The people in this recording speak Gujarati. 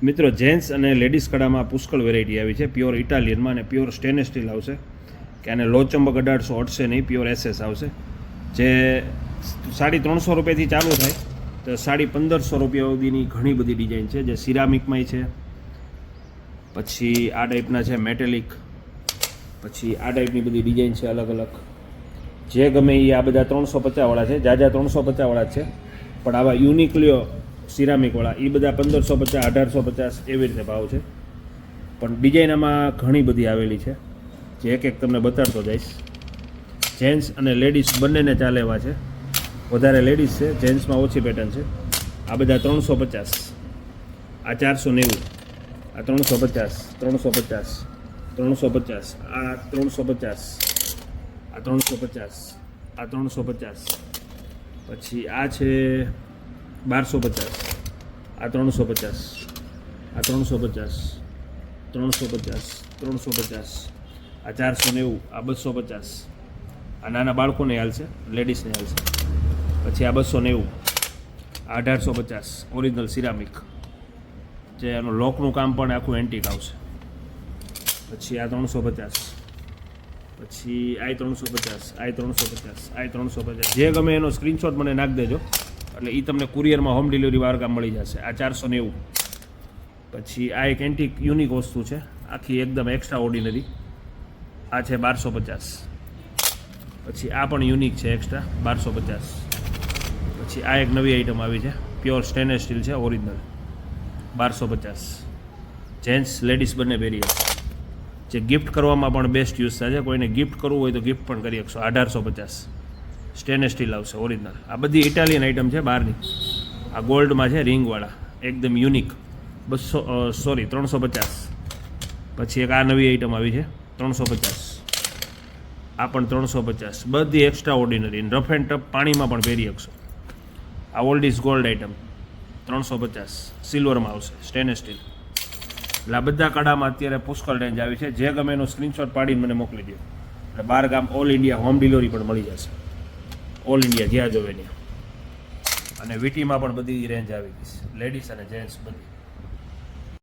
મિત્રો જેન્ટ્સ અને લેડીઝ કડામાં પુષ્કળ વેરાયટી આવી છે. પ્યોર ઇટાલિયનમાં અને પ્યોર સ્ટેનલેસ સ્ટીલ આવશે કે આને લો ચંબક 1800 અટશે નહીં, પ્યોર SS આવશે. જે 350 રૂપિયાથી ચાલુ થાય તો 1550 રૂપિયા સુધીની ઘણી બધી ડિઝાઇન છે, જે સિરામિકમાંય છે, પછી આ ટાઈપના છે મેટેલિક, પછી આ ટાઈપની બધી ડિઝાઇન છે અલગ અલગ. જે ગમે એ આ બધા 350 છે, જાજા 350 છે, પણ આવા યુનિક લ્યો સિરામિકવાળા એ બધા 1550 1850 એવી રીતે ભાવ છે. પણ ડિઝાઇન આમાં ઘણી બધી આવેલી છે, જે એક તમને બતાડતો જઈશ. જેન્ટ્સ અને લેડીઝ બંનેને ચાલે એવા છે. વધારે લેડીઝ છે, જેન્ટ્સમાં ઓછી પેટર્ન છે. આ બધા 350, આ 490, આ 350, 350, 350, આ 350, આ 350, આ 350, પછી આ છે 1250, આ 350, આ 350, 350, 350, આ 490, આ 250, આ નાના બાળકોને હાલશે, લેડીઝને હાલશે. પછી આ 290, આ 1850 ઓરિજિનલ સિરામિક, જે એનું લોકનું કામ પણ આખું એન્ટિક આવશે. પછી આ 350, પછી આ 350, આ 350, આ 350, જે ગમે એનો સ્ક્રીનશોટ મને નાખી દેજો, એટલે એ તમને કુરિયરમાં હોમ ડિલિવરી વાળા મળી જશે. આ 490, પછી આ એક એન્ટિક યુનિક વસ્તુ છે, આખી એકદમ એક્સ્ટ્રા ઓર્ડિનરી, આ છે 1250. પછી આ પણ યુનિક છે એક્સ્ટ્રા 1250. પછી આ એક નવી આઈટમ આવી છે, પ્યોર સ્ટેનલેસ સ્ટીલ છે ઓરિજિનલ, 1250. જેન્ટ્સ લેડીઝ બંને પહેરી શકશે. જે ગિફ્ટ કરવામાં પણ બેસ્ટ યુઝ થાય છે. કોઈને ગિફ્ટ કરવું હોય તો ગિફ્ટ પણ કરી શકશો. 1850 સ્ટેનલેસ સ્ટીલ આવશે ઓરિજિનલ. આ બધી ઇટાલિયન આઇટમ છે બહારની. આ ગોલ્ડમાં છે રિંગવાળા, એકદમ યુનિક, 350. પછી એક આ નવી આઇટમ આવી છે 350, આ પણ 350. બધી extra ordinary, rough and tough પાણીમાં પણ પહેરી શકશો. આ ઓલ્ડ ઇઝ ગોલ્ડ આઇટમ 350 સિલ્વરમાં આવશે, સ્ટેનલેસ સ્ટીલ. એટલે આ બધા કડામાં અત્યારે પુષ્કળ રેન્જ આવી છે. જે ગમે એનો સ્ક્રીનશોટ પાડીને મને મોકલી દો, એટલે 12 ગામ ઓલ ઇન્ડિયા હોમ ડિલિવરી પણ મળી જશે. ઓલ ઇન્ડિયા જ્યાં જોવે ત્યાં. અને વીટીમાં પણ બધી રેન્જ આવી ગઈ છે, લેડીઝ અને જેન્ટ્સ બધી.